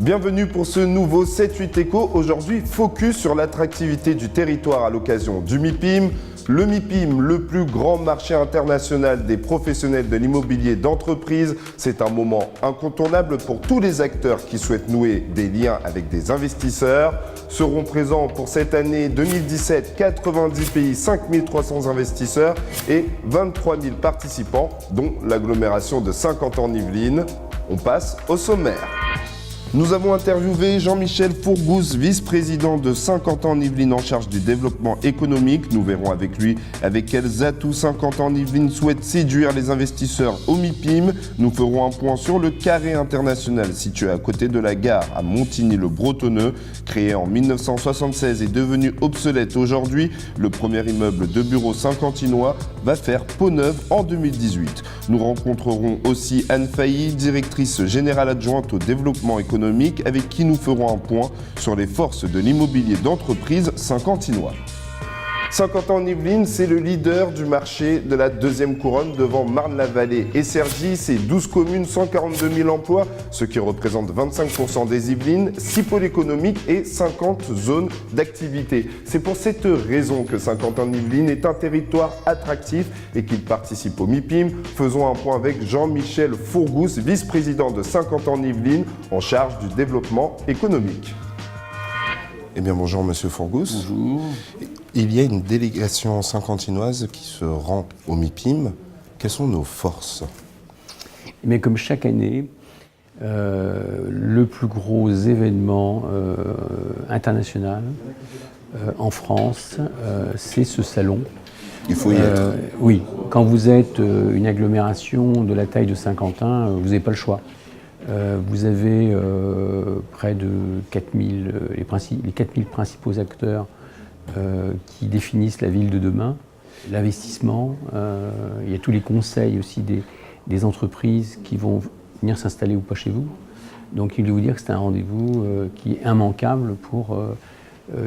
Bienvenue pour ce nouveau 7-8 Éco. Aujourd'hui, focus sur l'attractivité du territoire à l'occasion du MIPIM. Le MIPIM, le plus grand marché international des professionnels de l'immobilier d'entreprise, c'est un moment incontournable pour tous les acteurs qui souhaitent nouer des liens avec des investisseurs. Seront présents pour cette année 2017 90 pays, 5300 investisseurs et 23 000 participants, dont l'agglomération de Saint-Quentin-en-Yvelines. On passe au sommaire. Nous avons interviewé Jean-Michel Fourgousse, vice-président de Saint-Quentin-en-Yvelines en charge du développement économique. Nous verrons avec lui avec quels atouts Saint-Quentin-en-Yvelines souhaite séduire les investisseurs au MIPIM. Nous ferons un point sur le Carré International situé à côté de la gare à Montigny-le-Bretonneux. Créé en 1976 et devenu obsolète aujourd'hui, le premier immeuble de bureaux saint-quentinois va faire peau neuve en 2018. Nous rencontrerons aussi Anne Failly, directrice générale adjointe au développement économique, avec qui nous ferons un point sur les forces de l'immobilier d'entreprise saint-quentinois. Saint-Quentin-en-Yvelines, c'est le leader du marché de la deuxième couronne devant Marne-la-Vallée et Cergy. C'est 12 communes, 142 000 emplois, ce qui représente 25% des Yvelines, 6 pôles économiques et 50 zones d'activité. C'est pour cette raison que Saint-Quentin-en-Yvelines est un territoire attractif et qu'il participe au MIPIM. Faisons un point avec Jean-Michel Fourgousse, vice-président de Saint-Quentin-en-Yvelines en charge du développement économique. Eh bien bonjour Monsieur Fourgousse. Bonjour. Il y a une délégation saint-quentinoise qui se rend au MIPIM. Quelles sont nos forces ? Mais comme chaque année, le plus gros événement international en France, c'est ce salon. Il faut y être. Oui, quand vous êtes une agglomération de la taille de Saint-Quentin, vous n'avez pas le choix. Vous avez près de 4000, les 4000 principaux acteurs qui définissent la ville de demain, l'investissement, il y a tous les conseils aussi des entreprises qui vont venir s'installer ou pas chez vous. Donc il veut vous dire que c'est un rendez-vous qui est immanquable pour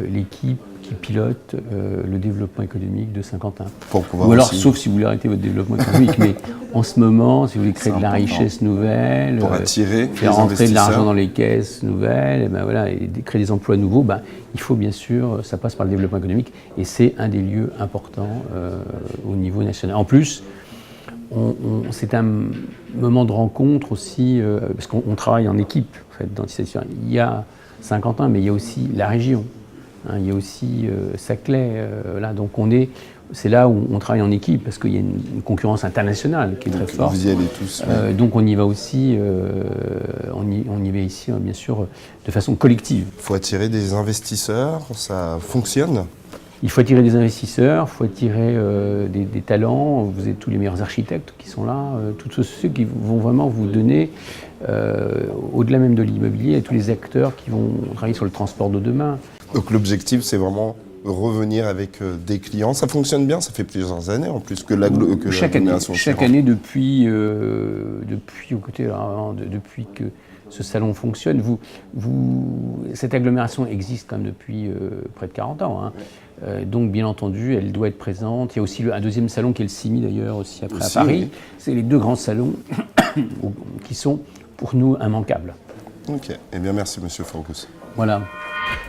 l'équipe qui pilote le développement économique de Saint-Quentin. Ou alors, sauf si vous voulez arrêter votre développement économique, mais en ce moment, si vous voulez créer de la richesse nouvelle, pour attirer faire rentrer de l'argent dans les caisses nouvelles, et ben voilà, et créer des emplois nouveaux, ben, il faut bien sûr, ça passe par le développement économique, et c'est un des lieux importants au niveau national. En plus, c'est un moment de rencontre aussi, parce qu'on travaille en équipe, en fait, dans cette situation. Il y a Saint-Quentin, mais il y a aussi la région. Il y a aussi Saclay, là, donc c'est là où on travaille en équipe parce qu'il y a une concurrence internationale qui est très forte. Vous y allez tous. Donc on y va aussi, on y va ici bien sûr de façon collective. Il faut attirer des investisseurs, ça fonctionne ? Il faut attirer des investisseurs, il faut attirer des talents. Vous avez tous les meilleurs architectes qui sont là, tous ceux qui vont vraiment vous donner, au-delà même de l'immobilier, tous les acteurs qui vont travailler sur le transport de demain. Donc l'objectif, c'est vraiment revenir avec des clients. Ça fonctionne bien, ça fait plusieurs années en plus que l'agglomération. Chaque année depuis que ce salon fonctionne, cette agglomération existe quand même depuis près de 40 ans. Donc bien entendu, elle doit être présente. Il y a aussi un deuxième salon qui est le CIMI d'ailleurs, aussi après à Paris. Oui. C'est les deux grands salons qui sont pour nous immanquables. Ok, eh bien merci Monsieur Fourgousse. Voilà.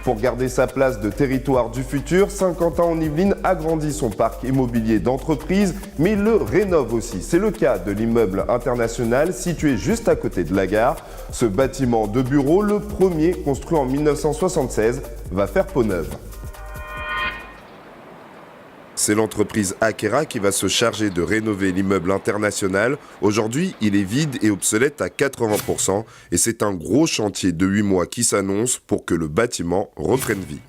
Pour garder sa place de territoire du futur, Saint-Quentin-en-Yvelines agrandit son parc immobilier d'entreprise, mais il le rénove aussi. C'est le cas de l'immeuble international situé juste à côté de la gare. Ce bâtiment de bureau, le premier construit en 1976, va faire peau neuve. C'est l'entreprise Akera qui va se charger de rénover l'immeuble international. Aujourd'hui, il est vide et obsolète à 80% et c'est un gros chantier de 8 mois qui s'annonce pour que le bâtiment reprenne vie.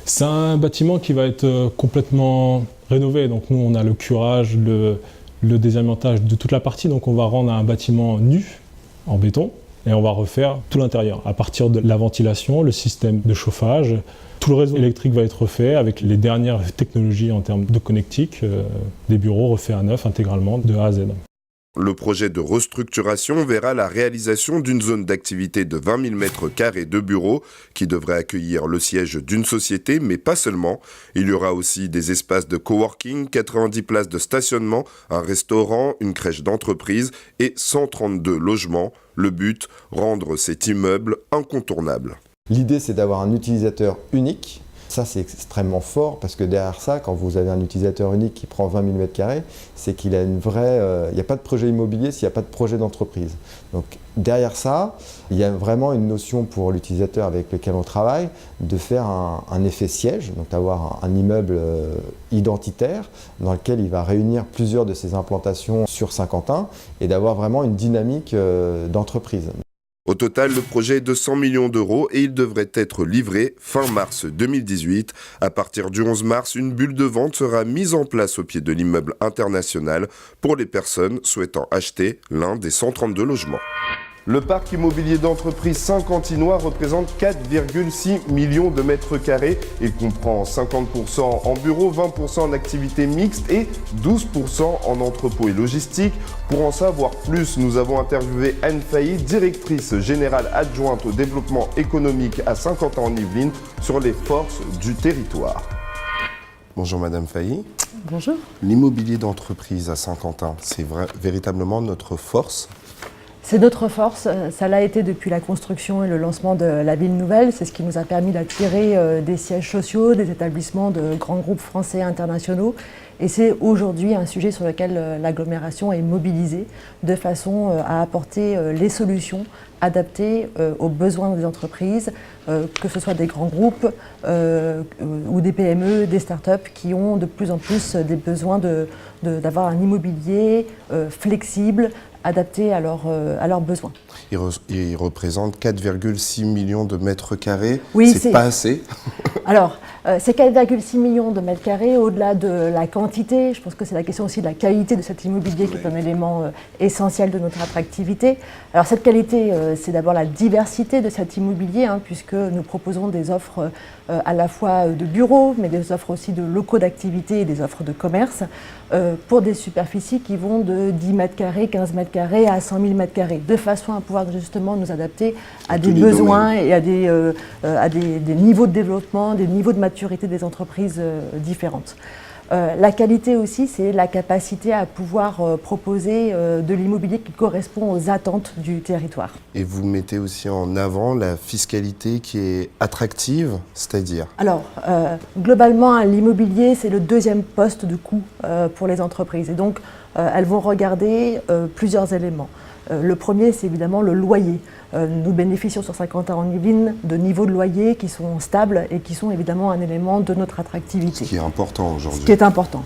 C'est un bâtiment qui va être complètement rénové. Donc nous, on a le curage, le désamiantage de toute la partie. Donc on va rendre un bâtiment nu en béton et on va refaire tout l'intérieur. À partir de la ventilation, le système de chauffage, tout le réseau électrique va être refait avec les dernières technologies en termes de connectique, des bureaux refaits à neuf intégralement de A à Z. Le projet de restructuration verra la réalisation d'une zone d'activité de 20 000 m² de bureaux qui devrait accueillir le siège d'une société, mais pas seulement. Il y aura aussi des espaces de coworking, 90 places de stationnement, un restaurant, une crèche d'entreprise et 132 logements. Le but, rendre cet immeuble incontournable. L'idée, c'est d'avoir un utilisateur unique. Ça, c'est extrêmement fort parce que derrière ça, quand vous avez un utilisateur unique qui prend 20 000 m², c'est qu'il a une vraie... il n'y a pas de projet immobilier s'il n'y a pas de projet d'entreprise. Donc derrière ça, il y a vraiment une notion pour l'utilisateur avec lequel on travaille de faire un effet siège, donc d'avoir un immeuble identitaire dans lequel il va réunir plusieurs de ses implantations sur Saint-Quentin et d'avoir vraiment une dynamique d'entreprise. Au total, le projet est de 100 millions d'euros et il devrait être livré fin mars 2018. À partir du 11 mars, une bulle de vente sera mise en place au pied de l'immeuble international pour les personnes souhaitant acheter l'un des 132 logements. Le parc immobilier d'entreprise saint-quentinois représente 4,6 millions de mètres carrés. Il comprend 50% en bureaux, 20% en activités mixtes et 12% en entrepôts et logistique. Pour en savoir plus, nous avons interviewé Anne Failly, directrice générale adjointe au développement économique à Saint-Quentin-en-Yvelines, sur les forces du territoire. Bonjour Madame Failly. Bonjour. L'immobilier d'entreprise à Saint-Quentin, c'est véritablement notre force ? C'est notre force, ça l'a été depuis la construction et le lancement de la ville nouvelle. C'est ce qui nous a permis d'attirer des sièges sociaux, des établissements de grands groupes français et internationaux. Et c'est aujourd'hui un sujet sur lequel l'agglomération est mobilisée de façon à apporter les solutions adaptées aux besoins des entreprises, que ce soit des grands groupes ou des PME, des startups qui ont de plus en plus des besoins d'avoir un immobilier flexible, adapté à leurs besoins. Il représente 4,6 millions de mètres carrés. Oui, c'est pas assez. Alors, ces 4,6 millions de mètres carrés, au-delà de la quantité, je pense que c'est la question aussi de la qualité de cet immobilier qui est un élément essentiel de notre attractivité. Alors cette qualité, c'est d'abord la diversité de cet immobilier, puisque nous proposons des offres à la fois de bureaux, mais des offres aussi de locaux d'activité et des offres de commerce, pour des superficies qui vont de 10 mètres carrés, 15 mètres carrés à 100 000 mètres carrés, de façon à pouvoir justement nous adapter à des besoins et à des niveaux de développement, des niveaux de maturité des entreprises différentes. La qualité aussi, c'est la capacité à pouvoir proposer de l'immobilier qui correspond aux attentes du territoire. Et vous mettez aussi en avant la fiscalité qui est attractive, c'est-à-dire ? Alors, globalement, l'immobilier, c'est le deuxième poste de coût pour les entreprises. Et donc, elles vont regarder plusieurs éléments. Le premier, c'est évidemment le loyer. Nous bénéficions sur Saint-Quentin-en-Yvelines de niveaux de loyer qui sont stables et qui sont évidemment un élément de notre attractivité. Ce qui est important aujourd'hui. Ce qui est important.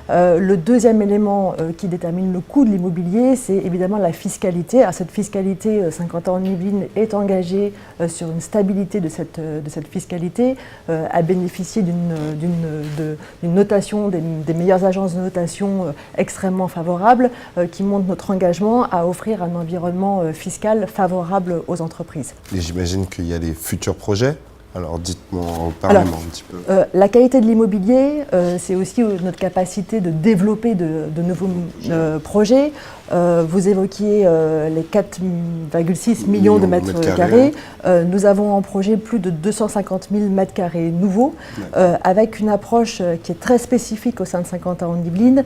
Le deuxième élément qui détermine le coût de l'immobilier, c'est évidemment la fiscalité. Alors, cette fiscalité, Saint-Quentin-en-Yvelines est engagée sur une stabilité de cette fiscalité, à bénéficier d'une notation, des meilleures agences de notation extrêmement favorables, qui montrent notre engagement à offrir un environnement fiscal favorable aux entreprises. Et j'imagine qu'il y a les futurs projets. Alors dites-moi, parlez-moi un petit peu. La qualité de l'immobilier, c'est aussi notre capacité de développer de nouveaux projets. Vous évoquiez les 4,6 millions de mètres carrés. Nous avons en projet plus de 250 000 mètres carrés nouveaux, avec une approche qui est très spécifique au sein de Saint-Quentin-en-Yvelines,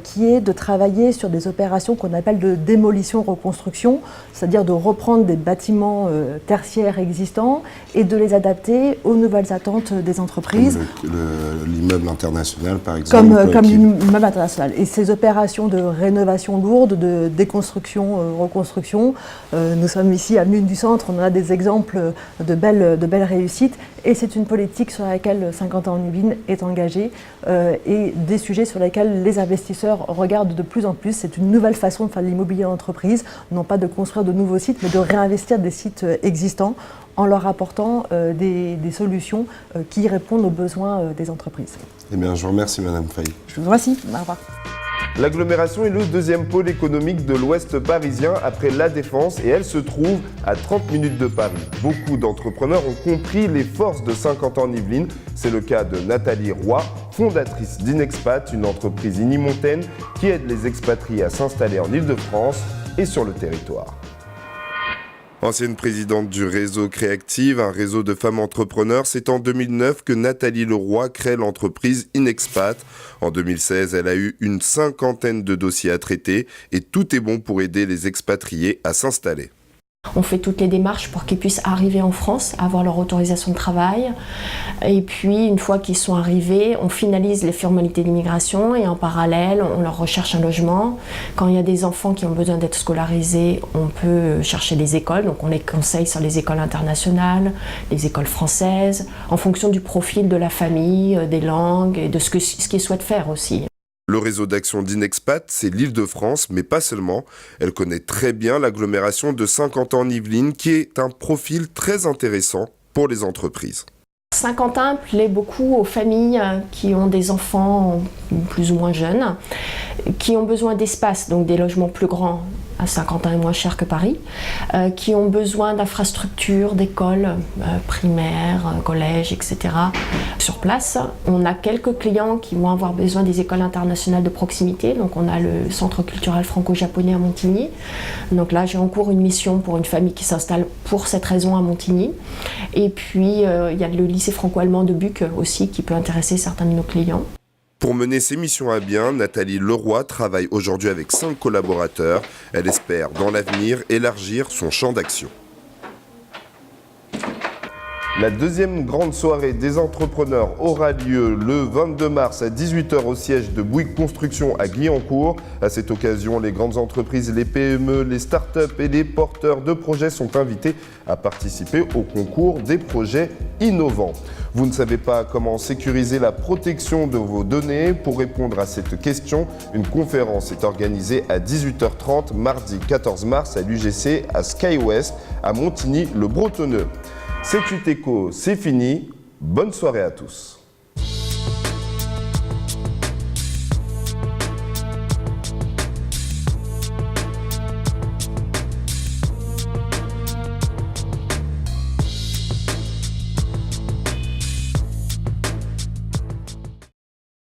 qui est de travailler sur des opérations qu'on appelle de démolition-reconstruction, c'est-à-dire de reprendre des bâtiments tertiaires existants et de les adapter aux nouvelles attentes des entreprises. Comme l'immeuble international, par exemple. Comme l'immeuble international. Et ces opérations de rénovation lourde, de déconstruction, reconstruction, nous sommes ici à Mune du Centre, on a des exemples de belles réussites, et c'est une politique sur laquelle Saint-Quentin-en-Yvelines est engagé, et des sujets sur lesquels les investisseurs regardent de plus en plus. C'est une nouvelle façon de faire de l'immobilier d'entreprise, non pas de construire de nouveaux sites, mais de réinvestir des sites existants en leur apportant des solutions qui répondent aux besoins des entreprises. Eh bien, je vous remercie, Madame Failly. Je vous remercie. Au revoir. L'agglomération est le deuxième pôle économique de l'Ouest parisien après La Défense et elle se trouve à 30 minutes de Paris. Beaucoup d'entrepreneurs ont compris les forces de Saint-Quentin-en-Yvelines. C'est le cas de Nathalie Roy, fondatrice d'Inexpat, une entreprise unimontaine qui aide les expatriés à s'installer en Île-de-France et sur le territoire. Ancienne présidente du réseau Créactive, un réseau de femmes entrepreneurs, c'est en 2009 que Nathalie Leroy crée l'entreprise Inexpat. En 2016, elle a eu une 50aine de dossiers à traiter et tout est bon pour aider les expatriés à s'installer. On fait toutes les démarches pour qu'ils puissent arriver en France, avoir leur autorisation de travail. Et puis, une fois qu'ils sont arrivés, on finalise les formalités d'immigration et en parallèle, on leur recherche un logement. Quand il y a des enfants qui ont besoin d'être scolarisés, on peut chercher des écoles. Donc, on les conseille sur les écoles internationales, les écoles françaises, en fonction du profil de la famille, des langues et de ce qu'ils souhaitent faire aussi. Le réseau d'action d'Inexpat, c'est l'Île-de-France, mais pas seulement. Elle connaît très bien l'agglomération de Saint-Quentin-en-Yvelines, qui est un profil très intéressant pour les entreprises. Saint-Quentin plaît beaucoup aux familles qui ont des enfants plus ou moins jeunes, qui ont besoin d'espace, donc des logements plus grands. À Saint-Quentin est moins cher que Paris, qui ont besoin d'infrastructures, d'écoles primaires, collèges, etc. Sur place, on a quelques clients qui vont avoir besoin des écoles internationales de proximité. Donc on a le centre culturel franco-japonais à Montigny. Donc là, j'ai en cours une mission pour une famille qui s'installe pour cette raison à Montigny. Et puis, il y a le lycée franco-allemand de Buc aussi qui peut intéresser certains de nos clients. Pour mener ses missions à bien, Nathalie Leroy travaille aujourd'hui avec 5 collaborateurs. Elle espère, dans l'avenir, élargir son champ d'action. La deuxième grande soirée des entrepreneurs aura lieu le 22 mars à 18 h au siège de Bouygues Construction à Guyancourt. À cette occasion, les grandes entreprises, les PME, les startups et les porteurs de projets sont invités à participer au concours des projets innovants. Vous ne savez pas comment sécuriser la protection de vos données? Pour répondre à cette question, une conférence est organisée à 18 h 30 mardi 14 mars à l'UGC à SkyWest à Montigny-le-Bretonneux. C'est Uteco, c'est fini. Bonne soirée à tous.